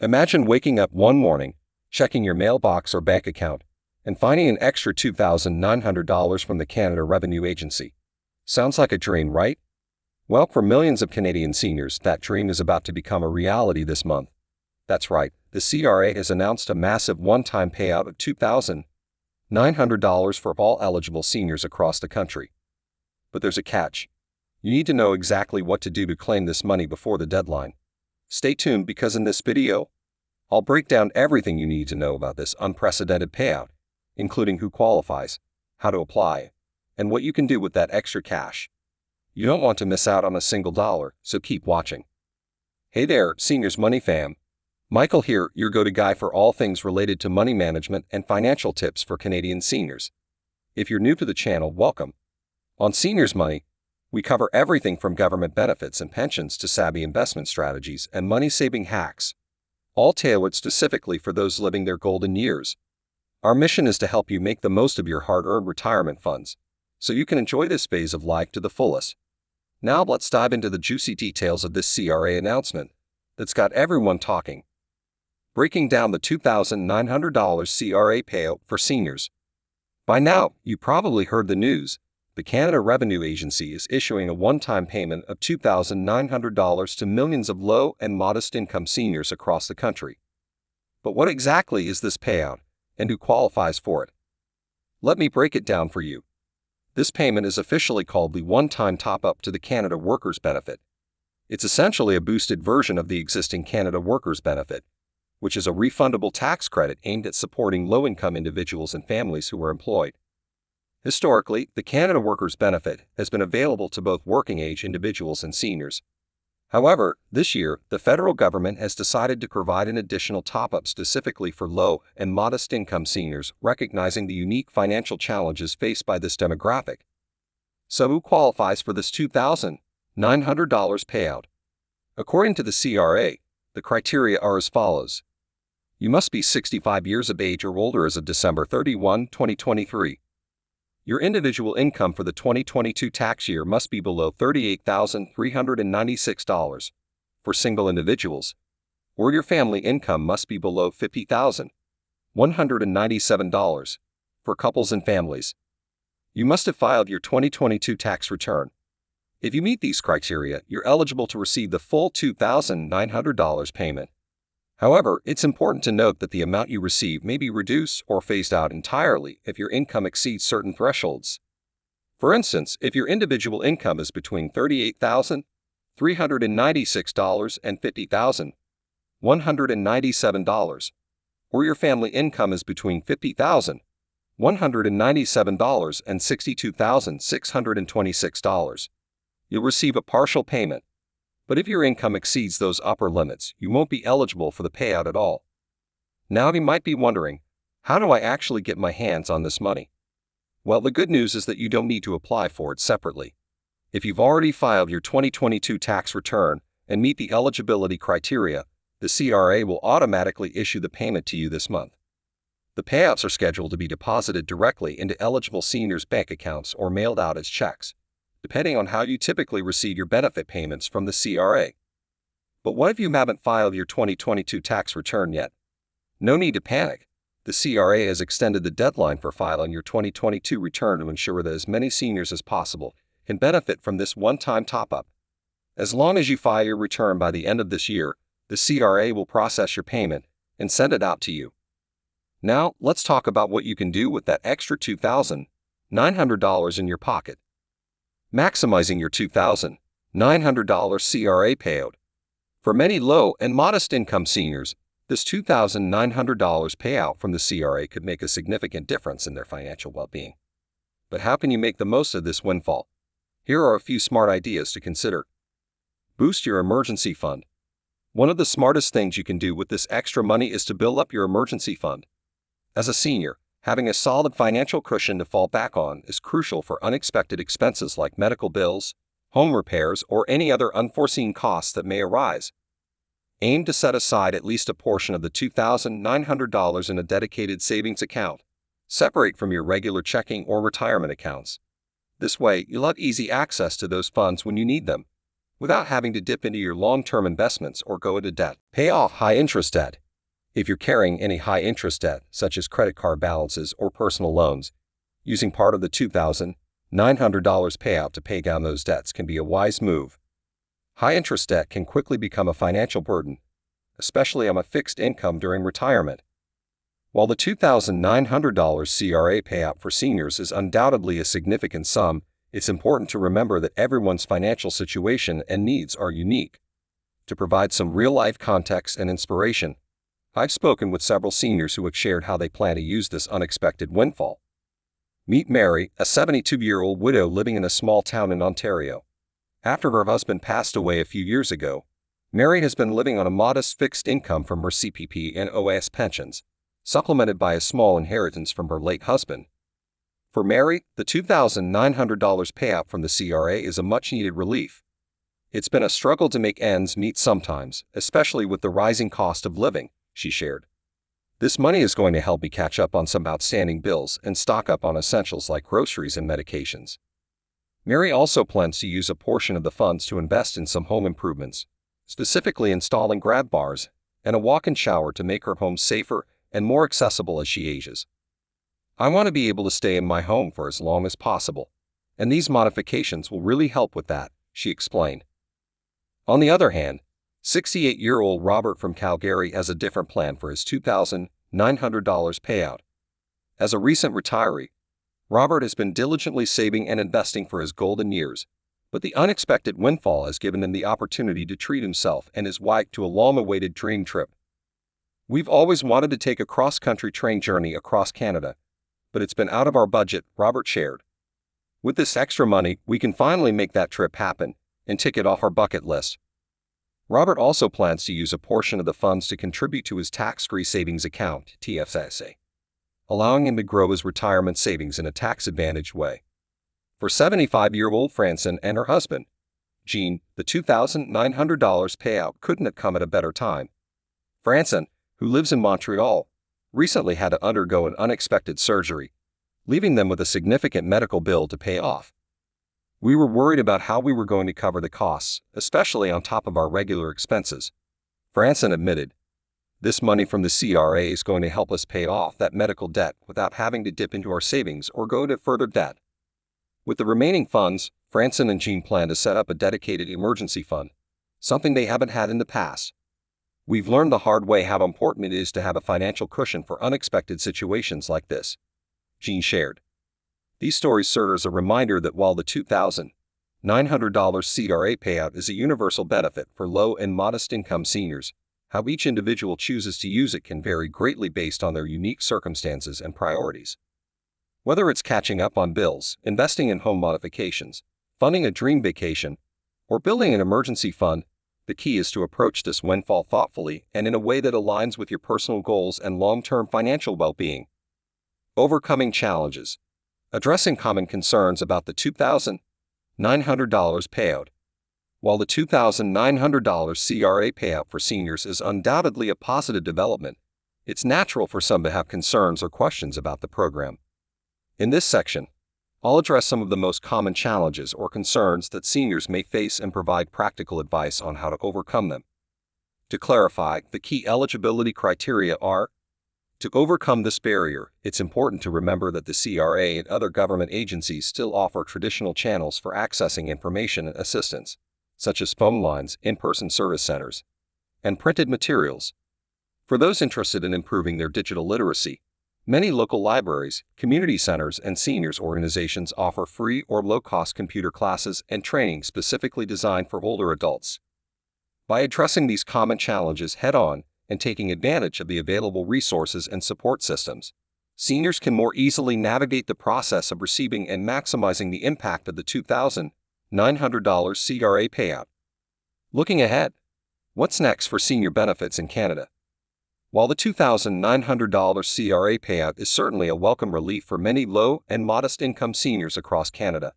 Imagine waking up one morning, checking your mailbox or bank account, and finding an extra $2,900 from the Canada Revenue Agency. Sounds like a dream, right? Well, for millions of Canadian seniors, that dream is about to become a reality this month. That's right, the CRA has announced a massive one-time payout of $2,900 for all eligible seniors across the country. But there's a catch. You need to know exactly what to do to claim this money before the deadline. Stay tuned because in this video, I'll break down everything you need to know about this unprecedented payout, including who qualifies, how to apply, and what you can do with that extra cash. You don't want to miss out on a single dollar, so keep watching. Hey there, Seniors Money fam. Michael here, your go-to guy for all things related to money management and financial tips for Canadian seniors. If you're new to the channel, welcome. On Seniors Money, we cover everything from government benefits and pensions to savvy investment strategies and money-saving hacks, all tailored specifically for those living their golden years. Our mission is to help you make the most of your hard-earned retirement funds, so you can enjoy this phase of life to the fullest. Now let's dive into the juicy details of this CRA announcement that's got everyone talking. Breaking down the $2,900 CRA payout for seniors. By now, you probably heard the news. The Canada Revenue Agency is issuing a one-time payment of $2,900 to millions of low and modest-income seniors across the country. But what exactly is this payout, and who qualifies for it? Let me break it down for you. This payment is officially called the one-time top-up to the Canada Workers' Benefit. It's essentially a boosted version of the existing Canada Workers' Benefit, which is a refundable tax credit aimed at supporting low-income individuals and families who are employed. Historically, the Canada Workers' Benefit has been available to both working-age individuals and seniors. However, this year, the federal government has decided to provide an additional top-up specifically for low and modest-income seniors, recognizing the unique financial challenges faced by this demographic. So who qualifies for this $2,900 payout? According to the CRA, the criteria are as follows. You must be 65 years of age or older as of December 31, 2023. Your individual income for the 2022 tax year must be below $38,396 for single individuals, or your family income must be below $50,197 for couples and families. You must have filed your 2022 tax return. If you meet these criteria, you're eligible to receive the full $2,900 payment. However, it's important to note that the amount you receive may be reduced or phased out entirely if your income exceeds certain thresholds. For instance, if your individual income is between $38,396 and $50,197, or your family income is between $50,197 and $62,626, you'll receive a partial payment. But if your income exceeds those upper limits, you won't be eligible for the payout at all. Now you might be wondering, how do I actually get my hands on this money? Well, the good news is that you don't need to apply for it separately. If you've already filed your 2022 tax return and meet the eligibility criteria, the CRA will automatically issue the payment to you this month. The payouts are scheduled to be deposited directly into eligible seniors' bank accounts or mailed out as checks, depending on how you typically receive your benefit payments from the CRA. But what if you haven't filed your 2022 tax return yet? No need to panic. The CRA has extended the deadline for filing your 2022 return to ensure that as many seniors as possible can benefit from this one-time top-up. As long as you file your return by the end of this year, the CRA will process your payment and send it out to you. Now, let's talk about what you can do with that extra $2,900 in your pocket. Maximizing your $2,900 CRA payout. For many low and modest income seniors, this $2,900 payout from the CRA could make a significant difference in their financial well-being. But how can you make the most of this windfall? Here are a few smart ideas to consider. Boost your emergency fund. One of the smartest things you can do with this extra money is to build up your emergency fund. As a senior, having a solid financial cushion to fall back on is crucial for unexpected expenses like medical bills, home repairs, or any other unforeseen costs that may arise. Aim to set aside at least a portion of the $2,900 in a dedicated savings account, separate from your regular checking or retirement accounts. This way, you'll have easy access to those funds when you need them. without having to dip into your long-term investments or go into debt. Pay off high-interest debt. If you're carrying any high-interest debt, such as credit card balances or personal loans, using part of the $2,900 payout to pay down those debts can be a wise move. High-interest debt can quickly become a financial burden, especially on a fixed income during retirement. While the $2,900 CRA payout for seniors is undoubtedly a significant sum, it's important to remember that everyone's financial situation and needs are unique. To provide some real-life context and inspiration, I've spoken with several seniors who have shared how they plan to use this unexpected windfall. Meet Mary, a 72-year-old widow living in a small town in Ontario. After her husband passed away a few years ago, Mary has been living on a modest fixed income from her CPP and OAS pensions, supplemented by a small inheritance from her late husband. For Mary, the $2,900 payout from the CRA is a much-needed relief. It's been a struggle to make ends meet sometimes, especially with the rising cost of living, she shared. This money is going to help me catch up on some outstanding bills and stock up on essentials like groceries and medications. Mary also plans to use a portion of the funds to invest in some home improvements, specifically installing grab bars and a walk-in shower to make her home safer and more accessible as she ages. I want to be able to stay in my home for as long as possible, and these modifications will really help with that, she explained. On the other hand, 68-year-old Robert from Calgary has a different plan for his $2,900 payout. As a recent retiree, Robert has been diligently saving and investing for his golden years, but the unexpected windfall has given him the opportunity to treat himself and his wife to a long-awaited dream trip. We've always wanted to take a cross-country train journey across Canada, but it's been out of our budget, Robert shared. With this extra money, we can finally make that trip happen and tick it off our bucket list. Robert also plans to use a portion of the funds to contribute to his tax-free savings account, TFSA, allowing him to grow his retirement savings in a tax-advantaged way. For 75-year-old Francine and her husband, Jean, the $2,900 payout couldn't have come at a better time. Francine, who lives in Montreal, recently had to undergo an unexpected surgery, leaving them with a significant medical bill to pay off. We were worried about how we were going to cover the costs, especially on top of our regular expenses, Francine admitted. This money from the CRA is going to help us pay off that medical debt without having to dip into our savings or go to further debt. With the remaining funds, Francine and Jean plan to set up a dedicated emergency fund, something they haven't had in the past. We've learned the hard way how important it is to have a financial cushion for unexpected situations like this, Jean shared. These stories serve as a reminder that while the $2,900 CRA payout is a universal benefit for low and modest income seniors, how each individual chooses to use it can vary greatly based on their unique circumstances and priorities. Whether it's catching up on bills, investing in home modifications, funding a dream vacation, or building an emergency fund, the key is to approach this windfall thoughtfully and in a way that aligns with your personal goals and long-term financial well-being. Overcoming challenges. Addressing common concerns about the $2,900 payout. While the $2,900 CRA payout for seniors is undoubtedly a positive development, it's natural for some to have concerns or questions about the program. In this section, I'll address some of the most common challenges or concerns that seniors may face and provide practical advice on how to overcome them. To clarify, the key eligibility criteria are: to overcome this barrier, it's important to remember that the CRA and other government agencies still offer traditional channels for accessing information and assistance, such as phone lines, in-person service centers, and printed materials. For those interested in improving their digital literacy, many local libraries, community centers, and seniors organizations offer free or low-cost computer classes and training specifically designed for older adults. By addressing these common challenges head-on and taking advantage of the available resources and support systems, seniors can more easily navigate the process of receiving and maximizing the impact of the $2,900 CRA payout. Looking ahead, what's next for senior benefits in Canada? While the $2,900 CRA payout is certainly a welcome relief for many low and modest income seniors across Canada,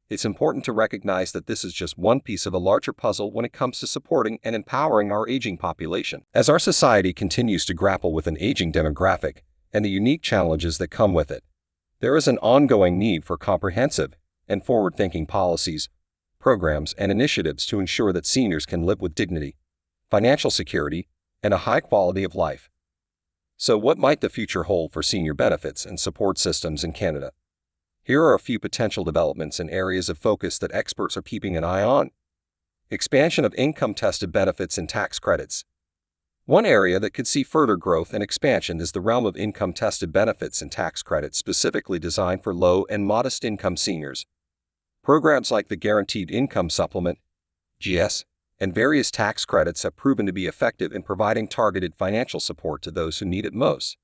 it's important to recognize that this is just one piece of a larger puzzle when it comes to supporting and empowering our aging population. As our society continues to grapple with an aging demographic and the unique challenges that come with it, there is an ongoing need for comprehensive and forward-thinking policies, programs, and initiatives to ensure that seniors can live with dignity, financial security, and a high quality of life. So, what might the future hold for senior benefits and support systems in Canada? Here are a few potential developments and areas of focus that experts are keeping an eye on. Expansion of income-tested benefits and tax credits. One area that could see further growth and expansion is the realm of income-tested benefits and tax credits specifically designed for low and modest-income seniors. Programs like the Guaranteed Income Supplement, GS, and various tax credits have proven to be effective in providing targeted financial support to those who need it most.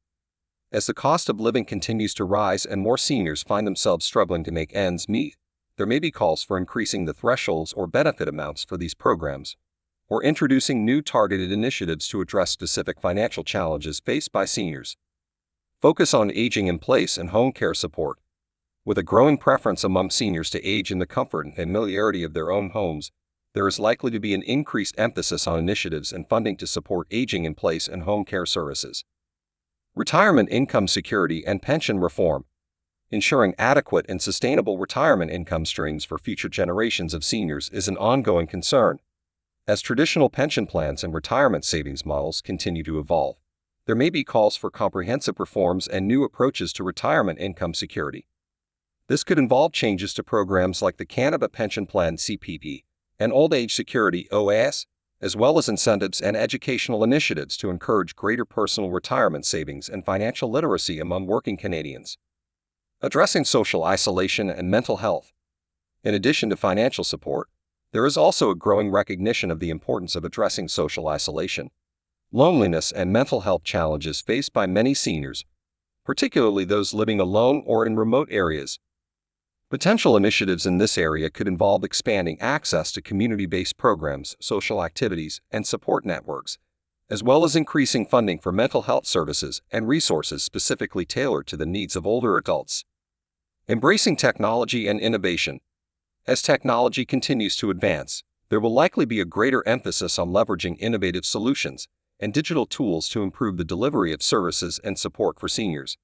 As the cost of living continues to rise and more seniors find themselves struggling to make ends meet, there may be calls for increasing the thresholds or benefit amounts for these programs, or introducing new targeted initiatives to address specific financial challenges faced by seniors. Focus on aging in place and home care support. With a growing preference among seniors to age in the comfort and familiarity of their own homes, there is likely to be an increased emphasis on initiatives and funding to support aging in place and home care services. Retirement income security and pension reform. Ensuring adequate and sustainable retirement income streams for future generations of seniors is an ongoing concern. As traditional pension plans and retirement savings models continue to evolve, there may be calls for comprehensive reforms and new approaches to retirement income security. This could involve changes to programs like the Canada Pension Plan (CPP) and Old Age Security (OAS), as well as incentives and educational initiatives to encourage greater personal retirement savings and financial literacy among working Canadians. Addressing social isolation and mental health. In addition to financial support, there is also a growing recognition of the importance of addressing social isolation, loneliness, and mental health challenges faced by many seniors, particularly those living alone or in remote areas. Potential initiatives in this area could involve expanding access to community-based programs, social activities, and support networks, as well as increasing funding for mental health services and resources specifically tailored to the needs of older adults. Embracing technology and innovation. As technology continues to advance, there will likely be a greater emphasis on leveraging innovative solutions and digital tools to improve the delivery of services and support for seniors.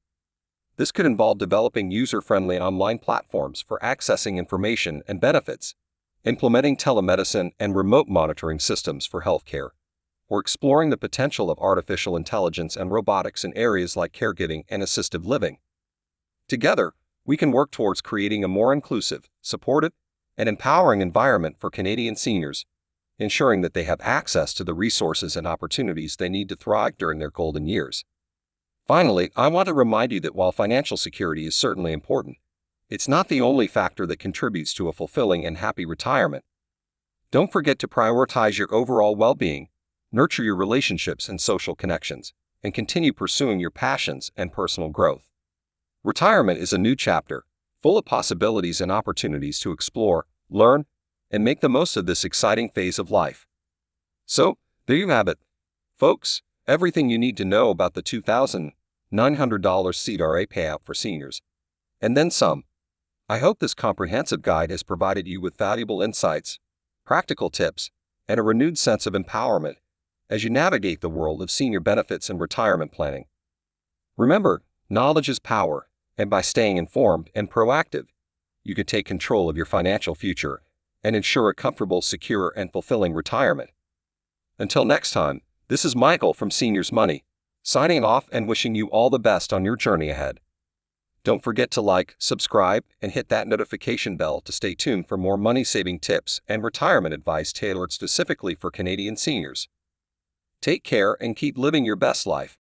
This could involve developing user-friendly online platforms for accessing information and benefits, implementing telemedicine and remote monitoring systems for healthcare, or exploring the potential of artificial intelligence and robotics in areas like caregiving and assisted living. Together, we can work towards creating a more inclusive, supportive, and empowering environment for Canadian seniors, ensuring that they have access to the resources and opportunities they need to thrive during their golden years. Finally, I want to remind you that while financial security is certainly important, it's not the only factor that contributes to a fulfilling and happy retirement. Don't forget to prioritize your overall well-being, nurture your relationships and social connections, and continue pursuing your passions and personal growth. Retirement is a new chapter, full of possibilities and opportunities to explore, learn, and make the most of this exciting phase of life. So, there you have it, folks, everything you need to know about the $2,900 CRA payout for seniors, and then some. I hope this comprehensive guide has provided you with valuable insights, practical tips, and a renewed sense of empowerment as you navigate the world of senior benefits and retirement planning. Remember, knowledge is power, and by staying informed and proactive, you can take control of your financial future and ensure a comfortable, secure, and fulfilling retirement. Until next time, this is Michael from Seniors Money, signing off and wishing you all the best on your journey ahead. Don't forget to like, subscribe, and hit that notification bell to stay tuned for more money-saving tips and retirement advice tailored specifically for Canadian seniors. Take care and keep living your best life.